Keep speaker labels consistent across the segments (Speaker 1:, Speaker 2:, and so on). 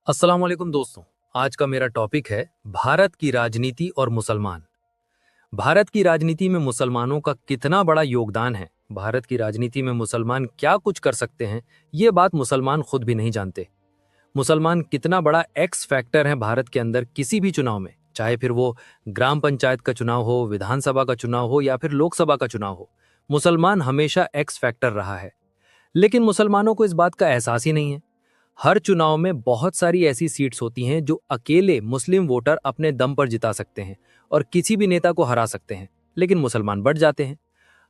Speaker 1: अस्सलाम वालेकुम दोस्तों। आज का मेरा टॉपिक है भारत की राजनीति और मुसलमान। भारत की राजनीति में मुसलमानों का कितना बड़ा योगदान है, भारत की राजनीति में मुसलमान क्या कुछ कर सकते हैं, ये बात मुसलमान खुद भी नहीं जानते। मुसलमान कितना बड़ा एक्स फैक्टर है भारत के अंदर किसी भी चुनाव में, चाहे फिर वो ग्राम पंचायत का चुनाव हो, विधानसभा का चुनाव हो या फिर लोकसभा का चुनाव हो। मुसलमान हमेशा एक्स फैक्टर रहा है। लेकिन मुसलमानों को इस बात का एहसास ही नहीं है। हर चुनाव में बहुत सारी ऐसी सीट्स होती हैं जो अकेले मुस्लिम वोटर अपने दम पर जिता सकते हैं और किसी भी नेता को हरा सकते हैं, लेकिन मुसलमान बढ़ जाते हैं।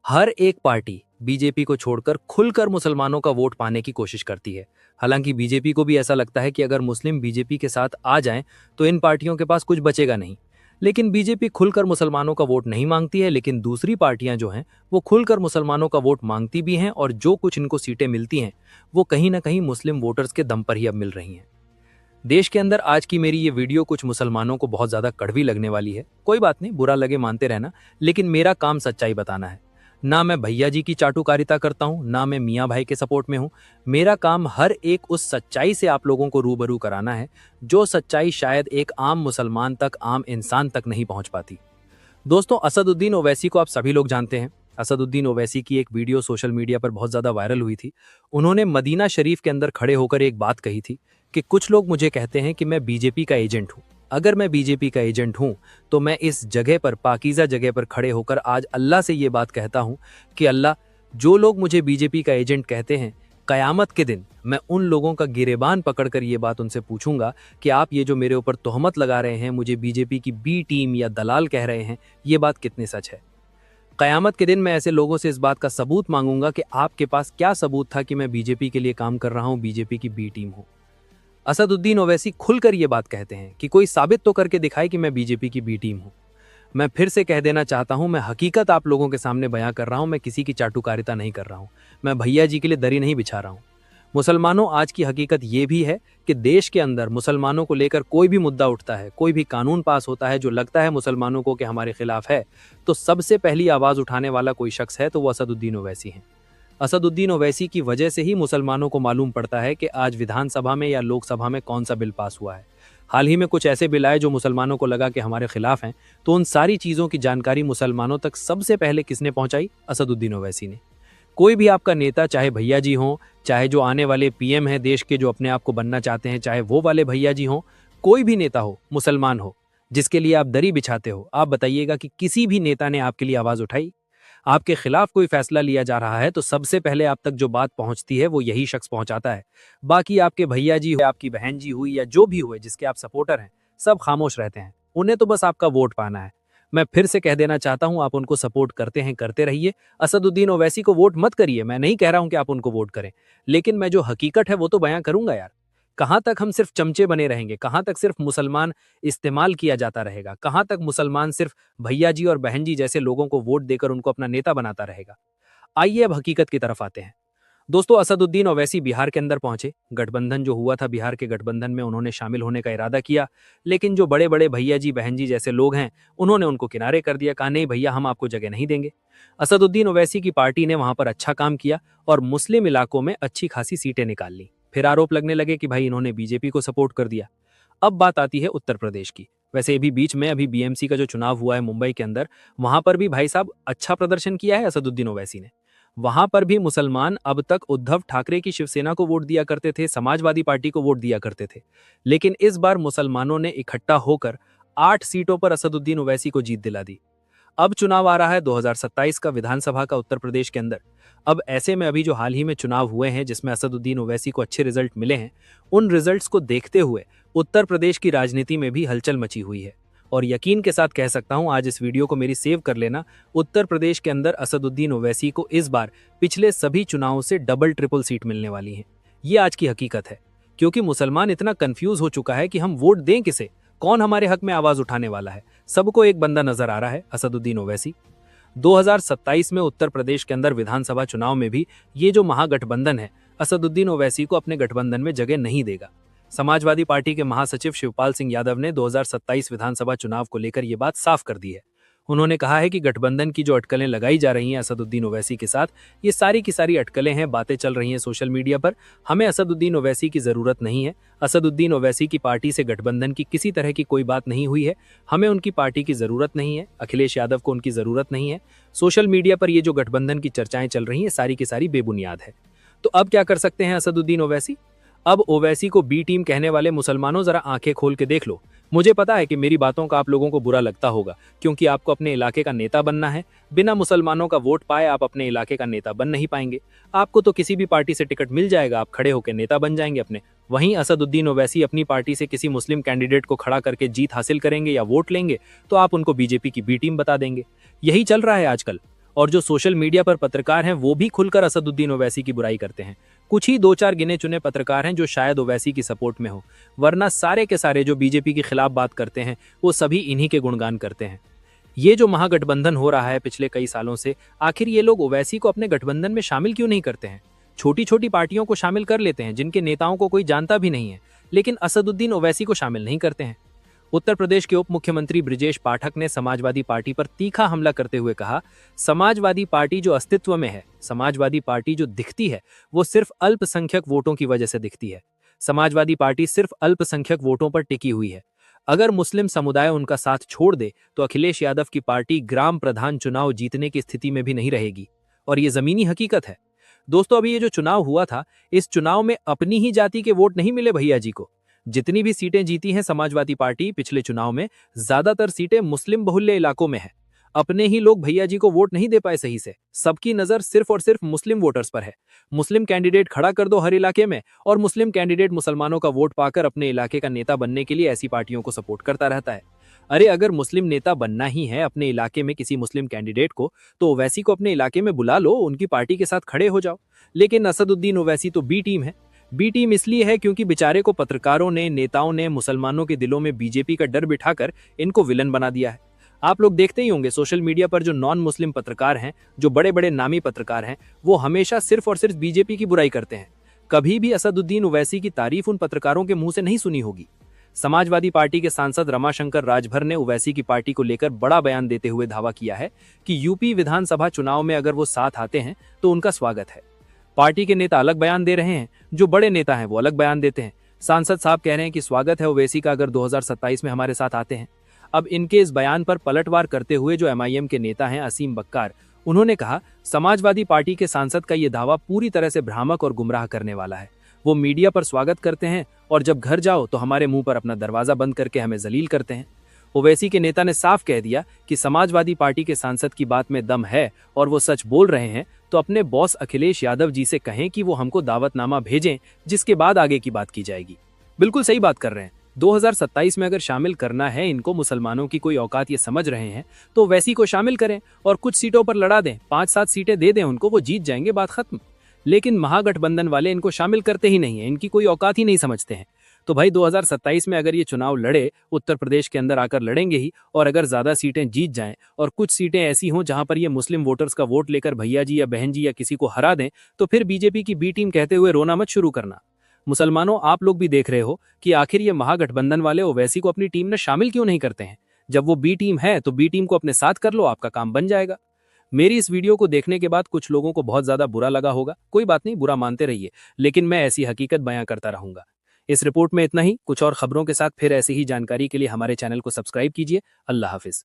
Speaker 1: हर एक पार्टी बीजेपी को छोड़कर खुलकर मुसलमानों का वोट पाने की कोशिश करती है। हालांकि बीजेपी को भी ऐसा लगता है कि अगर मुस्लिम बीजेपी के साथ आ जाएं तो इन पार्टियों के पास कुछ बचेगा नहीं। लेकिन बीजेपी खुलकर मुसलमानों का वोट नहीं मांगती है, लेकिन दूसरी पार्टियां जो हैं वो खुलकर मुसलमानों का वोट मांगती भी हैं और जो कुछ इनको सीटें मिलती हैं वो कहीं ना कहीं मुस्लिम वोटर्स के दम पर ही अब मिल रही हैं। देश के अंदर आज की मेरी ये वीडियो कुछ मुसलमानों को बहुत ज्यादा कड़वी लगने वाली है। कोई बात नहीं, बुरा लगे मानते रहना, लेकिन मेरा काम सच्चाई बताना है। ना मैं भैया जी की चाटुकारिता करता हूं, ना मैं मियाँ भाई के सपोर्ट में हूं। मेरा काम हर एक उस सच्चाई से आप लोगों को रूबरू कराना है जो सच्चाई शायद एक आम मुसलमान तक, आम इंसान तक नहीं पहुंच पाती। दोस्तों, असदुद्दीन ओवैसी को आप सभी लोग जानते हैं। असदुद्दीन ओवैसी की एक वीडियो सोशल मीडिया पर बहुत ज़्यादा वायरल हुई थी। उन्होंने मदीना शरीफ के अंदर खड़े होकर एक बात कही थी कि कुछ लोग मुझे कहते हैं कि मैं बीजेपी का एजेंट हूं। अगर मैं बीजेपी का एजेंट हूं तो मैं इस जगह पर, पाकीज़ा जगह पर खड़े होकर आज अल्लाह से ये बात कहता हूं कि अल्लाह, जो लोग मुझे बीजेपी का एजेंट कहते हैं, कयामत के दिन मैं उन लोगों का गिरेबान पकड़कर ये बात उनसे पूछूंगा कि आप ये जो मेरे ऊपर तोहमत लगा रहे हैं, मुझे बीजेपी की बी टीम या दलाल कह रहे हैं, ये बात कितनी सच है। कयामत के दिन मैं ऐसे लोगों से इस बात का सबूत मांगूंगा कि आपके पास क्या सबूत था कि मैं बीजेपी के लिए काम कर रहा हूं, बीजेपी की बी टीम हूं। असदुद्दीन ओवैसी खुलकर ये बात कहते हैं कि कोई साबित तो करके दिखाए कि मैं बीजेपी की बी टीम हूं। मैं फिर से कह देना चाहता हूं, मैं हकीकत आप लोगों के सामने बयां कर रहा हूं, मैं किसी की चाटुकारिता नहीं कर रहा हूं। मैं भैया जी के लिए दरी नहीं बिछा रहा हूं। मुसलमानों, आज की हकीकत ये भी है कि देश के अंदर मुसलमानों को लेकर कोई भी मुद्दा उठता है, कोई भी कानून पास होता है जो लगता है मुसलमानों को कि हमारे खिलाफ है, तो सबसे पहली आवाज उठाने वाला कोई शख्स है तो वो असदुद्दीन ओवैसी हैं। असदुद्दीन ओवैसी की वजह से ही मुसलमानों को मालूम पड़ता है कि आज विधानसभा में या लोकसभा में कौन सा बिल पास हुआ है। हाल ही में कुछ ऐसे बिल आए जो मुसलमानों को लगा कि हमारे खिलाफ हैं, तो उन सारी चीज़ों की जानकारी मुसलमानों तक सबसे पहले किसने पहुंचाई? असदुद्दीन ओवैसी ने। कोई भी आपका नेता, चाहे भैया जी हों, चाहे जो आने वाले पीएम हैं देश के, जो अपने आप को बनना चाहते हैं, चाहे वो वाले भैया जी हों, कोई भी नेता हो, मुसलमान हो, जिसके लिए आप दरी बिछाते हो, आप बताइएगा कि किसी भी नेता ने आपके लिए आवाज़ उठाई? आपके खिलाफ कोई फैसला लिया जा रहा है तो सबसे पहले आप तक जो बात पहुंचती है वो यही शख्स पहुंचाता है। बाकी आपके भैया जी, आपकी बहन जी हुई या जो भी हुए जिसके आप सपोर्टर हैं, सब खामोश रहते हैं। उन्हें तो बस आपका वोट पाना है। मैं फिर से कह देना चाहता हूं, आप उनको सपोर्ट करते हैं, करते रहिए। असदुद्दीन ओवैसी को वोट मत करिए, मैं नहीं कह रहा हूं कि आप उनको वोट करें, लेकिन मैं जो हकीकत है वो तो बयां करूंगा यार। कहां तक हम सिर्फ चमचे बने रहेंगे? कहां तक सिर्फ मुसलमान इस्तेमाल किया जाता रहेगा? कहां तक मुसलमान सिर्फ भैया जी और बहन जी जैसे लोगों को वोट देकर उनको अपना नेता बनाता रहेगा? आइए अब हकीकत की तरफ आते हैं। दोस्तों, असदुद्दीन ओवैसी बिहार के अंदर पहुंचे। गठबंधन जो हुआ था, बिहार के गठबंधन में उन्होंने शामिल होने का इरादा किया, लेकिन जो बड़े बड़े भैया जी, बहन जी जैसे लोग हैं, उन्होंने उनको किनारे कर दिया। कहा, नहीं भैया, हम आपको जगह नहीं देंगे। असदुद्दीन ओवैसी की पार्टी ने वहां पर अच्छा काम किया और मुस्लिम इलाकों में अच्छी खासी सीटें निकाल ली। फिर आरोप लगने लगे कि भाई इन्होंने बीजेपी को सपोर्ट कर दिया। अब बात आती है उत्तर प्रदेश की। वैसे अभी बीच में अभी बीएमसी का जो चुनाव हुआ है मुंबई के अंदर, वहां पर भी भाई साहब अच्छा प्रदर्शन किया है असदुद्दीन ओवैसी ने। वहां पर भी मुसलमान अब तक उद्धव ठाकरे की शिवसेना को वोट दिया करते थे, समाजवादी पार्टी को वोट दिया करते थे, लेकिन इस बार मुसलमानों ने इकट्ठा होकर 8 सीटों पर असदुद्दीन ओवैसी को जीत दिला दी। अब चुनाव आ रहा है 2027 का, विधानसभा का, उत्तर प्रदेश के अंदर। अब ऐसे में अभी जो हाल ही में चुनाव हुए हैं जिसमें असदुद्दीन ओवैसी को अच्छे रिजल्ट मिले हैं, उन रिजल्ट्स को देखते हुए उत्तर प्रदेश की राजनीति में भी हलचल मची हुई है। और यकीन के साथ कह सकता हूं, आज इस वीडियो को मेरी सेव कर लेना, उत्तर प्रदेश के अंदर असदुद्दीन ओवैसी को इस बार पिछले सभी चुनावों से डबल ट्रिपल सीट मिलने वाली है। ये आज की हकीकत है, क्योंकि मुसलमान इतना कंफ्यूज हो चुका है कि हम वोट दें किसे, कौन हमारे हक में आवाज उठाने वाला है। सबको एक बंदा नजर आ रहा है, असदुद्दीन ओवैसी। 2027 में उत्तर प्रदेश के अंदर विधानसभा चुनाव में भी ये जो महागठबंधन है, असदुद्दीन ओवैसी को अपने गठबंधन में जगह नहीं देगा। समाजवादी पार्टी के महासचिव शिवपाल सिंह यादव ने 2027 विधानसभा चुनाव को लेकर यह बात साफ कर दी है। उन्होंने कहा है कि गठबंधन की जो अटकलें लगाई जा रही हैं असदुद्दीन ओवैसी के साथ, ये सारी की सारी अटकलें हैं, बातें चल रही हैं सोशल मीडिया पर। हमें असदुद्दीन ओवैसी की जरूरत नहीं है। असदुद्दीन ओवैसी की पार्टी से गठबंधन की किसी तरह की कोई बात नहीं हुई है। हमें उनकी पार्टी की जरूरत नहीं है। अखिलेश यादव को उनकी जरूरत नहीं है। सोशल मीडिया पर ये जो गठबंधन की चर्चाएं चल रही हैं सारी की सारी बेबुनियाद है। तो अब क्या कर सकते हैं असदुद्दीन ओवैसी? अब ओवैसी को बी टीम कहने वाले मुसलमानों जरा आंखें खोल के देख लो। मुझे पता है कि मेरी बातों का आप लोगों को बुरा लगता होगा, क्योंकि आपको अपने इलाके का नेता बनना है। बिना मुसलमानों का वोट पाए आप अपने इलाके का नेता बन नहीं पाएंगे। आपको तो किसी भी पार्टी से टिकट मिल जाएगा, आप खड़े होकर नेता बन जाएंगे अपने। वहीं असदुद्दीन ओवैसी अपनी पार्टी से किसी मुस्लिम कैंडिडेट को खड़ा करके जीत हासिल करेंगे या वोट लेंगे, तो आप उनको बीजेपी की बी टीम बता देंगे। यही चल रहा है आजकल। और जो सोशल मीडिया पर पत्रकार हैं वो भी खुलकर असदुद्दीन ओवैसी की बुराई करते हैं। कुछ ही 2-4 गिने चुने पत्रकार हैं जो शायद ओवैसी की सपोर्ट में हो, वरना सारे के सारे जो बीजेपी के खिलाफ बात करते हैं वो सभी इन्हीं के गुणगान करते हैं। ये जो महागठबंधन हो रहा है पिछले कई सालों से, आखिर ये लोग ओवैसी को अपने गठबंधन में शामिल क्यों नहीं करते हैं? छोटी छोटी पार्टियों को शामिल कर लेते हैं जिनके नेताओं को कोई जानता भी नहीं है, लेकिन असदुद्दीन ओवैसी को शामिल नहीं करते हैं। उत्तर प्रदेश के उप मुख्यमंत्री ब्रिजेश पाठक ने समाजवादी पार्टी पर तीखा हमला करते हुए कहा, समाजवादी पार्टी जो अस्तित्व में है, समाजवादी पार्टी जो दिखती है, वो सिर्फ अल्पसंख्यक वोटों की वजह से दिखती है। समाजवादी पार्टी सिर्फ अल्पसंख्यक वोटों पर टिकी हुई है। अगर मुस्लिम समुदाय उनका साथ छोड़ दे तो अखिलेश यादव की पार्टी ग्राम प्रधान चुनाव जीतने की स्थिति में भी नहीं रहेगी, और ये जमीनी हकीकत है। दोस्तों, अभी ये जो चुनाव हुआ था, इस चुनाव में अपनी ही जाति के वोट नहीं मिले भैया जी को। जितनी भी सीटें जीती हैं समाजवादी पार्टी पिछले चुनाव में, ज्यादातर सीटें मुस्लिम बहुल्य इलाकों में है। अपने ही लोग भैया जी को वोट नहीं दे पाए सही से। सबकी नजर सिर्फ और सिर्फ मुस्लिम वोटर्स पर है। मुस्लिम कैंडिडेट खड़ा कर दो हर इलाके में, और मुस्लिम कैंडिडेट मुसलमानों का वोट पाकर अपने इलाके का नेता बनने के लिए ऐसी पार्टियों को सपोर्ट करता रहता है। अरे अगर मुस्लिम नेता बनना ही है अपने इलाके में किसी मुस्लिम कैंडिडेट को, तो ओवैसी को अपने इलाके में बुला लो, उनकी पार्टी के साथ खड़े हो जाओ। लेकिन असदुद्दीन ओवैसी तो बी टीम है। बी टीम इसलिए है क्योंकि बेचारे को पत्रकारों ने, नेताओं ने मुसलमानों के दिलों में बीजेपी का डर बिठाकर इनको विलन बना दिया है। आप लोग देखते ही होंगे सोशल मीडिया पर जो नॉन मुस्लिम पत्रकार हैं, जो बड़े बड़े नामी पत्रकार हैं, वो हमेशा सिर्फ और सिर्फ बीजेपी की बुराई करते हैं। कभी भी असदुद्दीन ओवैसी की तारीफ उन पत्रकारों के मुंह से नहीं सुनी होगी। समाजवादी पार्टी के सांसद रमाशंकर राजभर ने ओवैसी की पार्टी को लेकर बड़ा बयान देते हुए दावा किया है कि यूपी विधानसभा चुनाव में अगर वो साथ आते हैं तो उनका स्वागत है। पार्टी के नेता अलग बयान दे रहे हैं, जो बड़े नेता हैं वो अलग बयान देते हैं। सांसद साहब कह रहे हैं कि स्वागत है ओवैसी का अगर 2027 में हमारे साथ आते हैं। अब इनके इस बयान पर पलटवार करते हुए जो एमआईएम के नेता हैं असीम बक्कार, उन्होंने कहा, समाजवादी पार्टी के सांसद का ये दावा पूरी तरह से भ्रामक और गुमराह करने वाला है। वो मीडिया पर स्वागत करते हैं और जब घर जाओ तो हमारे मुंह पर अपना दरवाजा बंद करके हमें जलील करते हैं। ओवैसी के नेता ने साफ कह दिया कि समाजवादी पार्टी के सांसद की बात में दम है और वो सच बोल रहे हैं, तो अपने बॉस अखिलेश यादव जी से कहें कि वो हमको दावतनामा भेजें, जिसके बाद आगे की बात की जाएगी। बिल्कुल सही बात कर रहे हैं। 2027 में अगर शामिल करना है इनको मुसलमानों की कोई औकात ये समझ रहे हैं, तो ओवैसी को शामिल करें और कुछ सीटों पर लड़ा दें, 5-7 सीटें दे दें उनको, वो जीत जाएंगे, बात खत्म। लेकिन महागठबंधन वाले इनको शामिल करते ही नहीं है, इनकी कोई औकात ही नहीं समझते हैं। तो भाई 2027 में अगर ये चुनाव लड़े, उत्तर प्रदेश के अंदर आकर लड़ेंगे ही, और अगर ज्यादा सीटें जीत जाएं और कुछ सीटें ऐसी हों जहां पर ये मुस्लिम वोटर्स का वोट लेकर भैया जी या बहन जी या किसी को हरा दें, तो फिर बीजेपी की बी टीम कहते हुए रोना मत शुरू करना। मुसलमानों, आप लोग भी देख रहे हो कि आखिर ये महागठबंधन वाले ओवैसी को अपनी टीम में शामिल क्यों नहीं करते हैं। जब वो बी टीम है तो बी टीम को अपने साथ कर लो, आपका काम बन जाएगा। मेरी इस वीडियो को देखने के बाद कुछ लोगों को बहुत ज्यादा बुरा लगा होगा, कोई बात नहीं, बुरा मानते रहिए, लेकिन मैं ऐसी हकीकत बयां करता रहूंगा। इस रिपोर्ट में इतना ही। कुछ और खबरों के साथ फिर ऐसी ही जानकारी के लिए हमारे चैनल को सब्सक्राइब कीजिए। अल्लाह हाफिज।